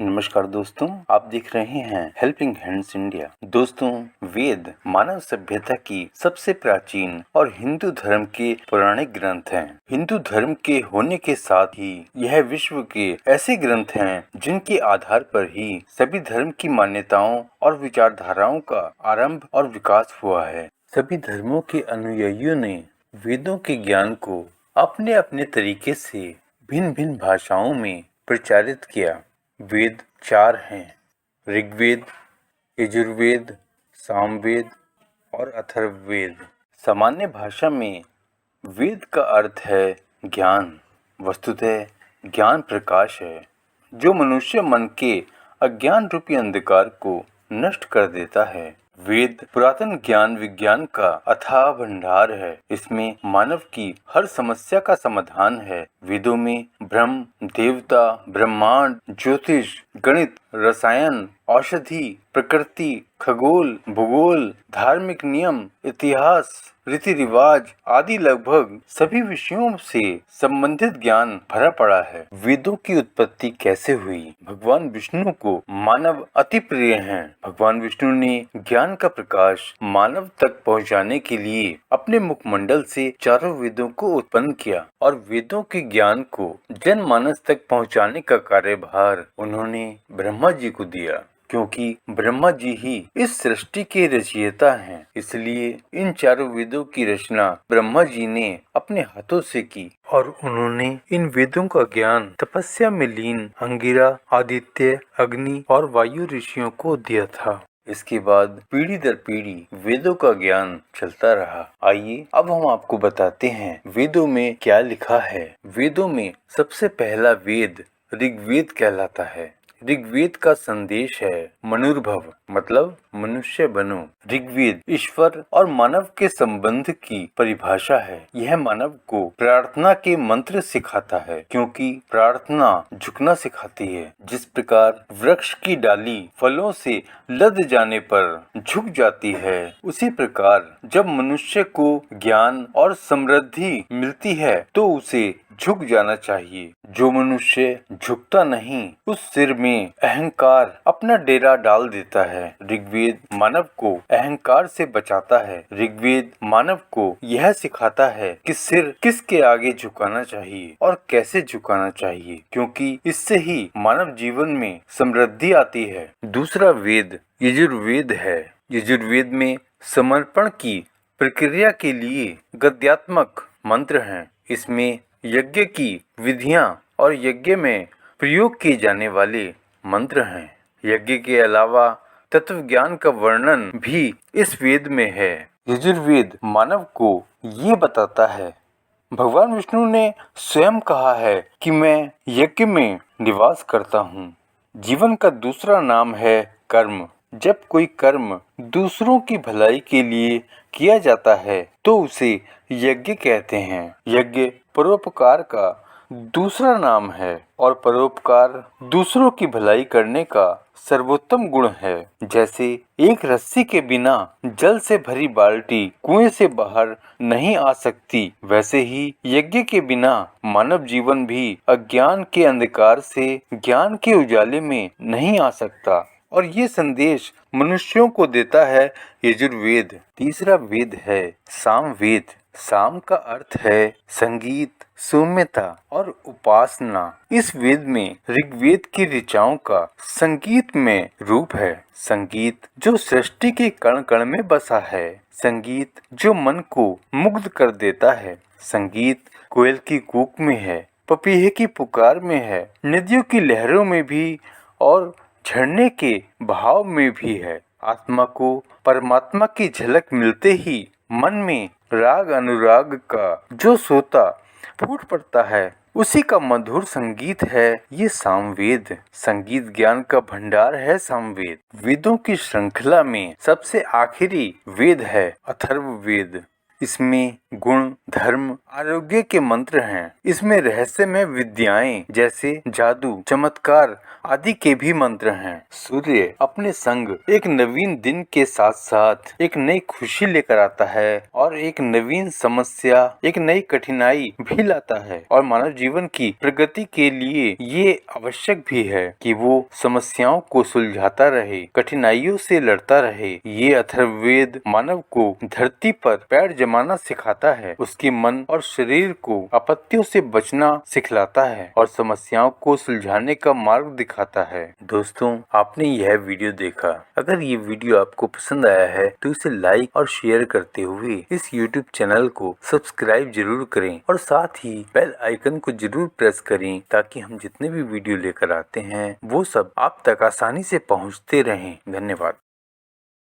नमस्कार दोस्तों, आप देख रहे हैं हेल्पिंग हैंड्स इंडिया। दोस्तों, वेद मानव सभ्यता की सबसे प्राचीन और हिंदू धर्म के पौराणिक ग्रंथ हैं। हिंदू धर्म के होने के साथ ही यह विश्व के ऐसे ग्रंथ हैं जिनके आधार पर ही सभी धर्म की मान्यताओं और विचारधाराओं का आरंभ और विकास हुआ है। सभी धर्मों के अनुयायियों ने वेदों के ज्ञान को अपने अपने तरीके से भिन्न भिन्न भाषाओं में प्रचारित किया। वेद 4 हैं: ऋग्वेद, यजुर्वेद, सामवेद और अथर्ववेद। सामान्य भाषा में वेद का अर्थ है ज्ञान। वस्तुतः ज्ञान प्रकाश है जो मनुष्य मन के अज्ञान रूपी अंधकार को नष्ट कर देता है। वेद पुरातन ज्ञान विज्ञान का अथाह भंडार है। इसमें मानव की हर समस्या का समाधान है। वेदों में ब्रह्म, देवता, ब्रह्मांड, ज्योतिष, गणित, रसायन, औषधि, प्रकृति, खगोल, भूगोल, धार्मिक नियम, इतिहास, रीति रिवाज आदि लगभग सभी विषयों से संबंधित ज्ञान भरा पड़ा है। वेदों की उत्पत्ति कैसे हुई? भगवान विष्णु को मानव अति प्रिय हैं। भगवान विष्णु ने ज्ञान का प्रकाश मानव तक पहुंचाने के लिए अपने मुखमंडल से चारों वेदों को उत्पन्न किया और वेदों के ज्ञान को जनमानस तक पहुंचाने का कार्यभार उन्होंने ब्रह्मा जी को दिया। क्योंकि ब्रह्मा जी ही इस सृष्टि के रचयिता हैं, इसलिए इन चारों वेदों की रचना ब्रह्मा जी ने अपने हाथों से की और उन्होंने इन वेदों का ज्ञान तपस्या में लीन अंगिरा, आदित्य, अग्नि और वायु ऋषियों को दिया था। इसके बाद पीढ़ी दर पीढ़ी वेदों का ज्ञान चलता रहा। आइए अब हम आपको बताते हैं वेदों में क्या लिखा है। वेदों में सबसे पहला वेद ऋग्वेद कहलाता है। ऋग्वेद का संदेश है मनुर्भव, मतलब मनुष्य बनो। ऋग्वेद ईश्वर और मानव के संबंध की परिभाषा है। यह मानव को प्रार्थना के मंत्र सिखाता है, क्योंकि प्रार्थना झुकना सिखाती है। जिस प्रकार वृक्ष की डाली फलों से लद जाने पर झुक जाती है, उसी प्रकार जब मनुष्य को ज्ञान और समृद्धि मिलती है तो उसे झुक जाना चाहिए। जो मनुष्य झुकता नहीं, उस सिर में अहंकार अपना डेरा डाल देता है। ऋग्वेद मानव को अहंकार से बचाता है। ऋग्वेद मानव को यह सिखाता है कि सिर किसके आगे झुकाना चाहिए और कैसे झुकाना चाहिए, क्योंकि इससे ही मानव जीवन में समृद्धि आती है। दूसरा वेद यजुर्वेद है। यजुर्वेद में समर्पण की प्रक्रिया के लिए गद्यात्मक मंत्र हैं। इसमें यज्ञ की विधियां और यज्ञ में प्रयोग किए जाने वाले मंत्र हैं। यज्ञ के अलावा तत्व ज्ञान का वर्णन भी इस वेद में है। यजुर्वेद मानव को ये बताता है, भगवान विष्णु ने स्वयं कहा है कि मैं यज्ञ में निवास करता हूँ। जीवन का दूसरा नाम है कर्म। जब कोई कर्म दूसरों की भलाई के लिए किया जाता है तो उसे यज्ञ कहते हैं। यज्ञ परोपकार का दूसरा नाम है और परोपकार दूसरों की भलाई करने का सर्वोत्तम गुण है। जैसे एक रस्सी के बिना जल से भरी बाल्टी कुएं से बाहर नहीं आ सकती, वैसे ही यज्ञ के बिना मानव जीवन भी अज्ञान के अंधकार से ज्ञान के उजाले में नहीं आ सकता। और ये संदेश मनुष्यों को देता है यजुर्वेद। तीसरा वेद है सामवेद। साम का अर्थ है संगीत, सौम्यता और उपासना। इस वेद में ऋग्वेद की ऋचाओं का संगीत में रूप है। संगीत जो सृष्टि के कण कण में बसा है। संगीत जो मन को मुग्ध कर देता है। संगीत कोयल की कूक में है, पपीहे की पुकार में है, नदियों की लहरों में भी और झरने के बहाव में भी है। आत्मा को परमात्मा की झलक मिलते ही मन में राग अनुराग का जो सोता फूट पड़ता है, उसी का मधुर संगीत है ये सामवेद। संगीत ज्ञान का भंडार है सामवेद। वेदों की श्रृंखला में सबसे आखिरी वेद है अथर्ववेद। इसमें गुण, धर्म, आरोग्य के मंत्र हैं। इसमें रहस्यमय विद्याएं जैसे जादू, चमत्कार आदि के भी मंत्र हैं। सूर्य अपने संग एक नवीन दिन के साथ साथ एक नई खुशी लेकर आता है और एक नवीन समस्या, एक नई कठिनाई भी लाता है। और मानव जीवन की प्रगति के लिए ये आवश्यक भी है कि वो समस्याओं को सुलझाता रहे, कठिनाइयों से लड़ता रहे। ये अथर्ववेद मानव को धरती पर पैर जमाना सिखाता है, उसके मन और शरीर को आपत्तियों से बचना सिखलाता है और समस्याओं को सुलझाने का मार्ग दिखाता है। दोस्तों, आपने यह वीडियो देखा। अगर ये वीडियो आपको पसंद आया है तो इसे लाइक और शेयर करते हुए इस YouTube चैनल को सब्सक्राइब जरूर करें और साथ ही बेल आइकन को जरूर प्रेस करें ताकि हम जितने भी वीडियो लेकर आते हैं वो सब आप तक आसानी से पहुंचते रहें। धन्यवाद।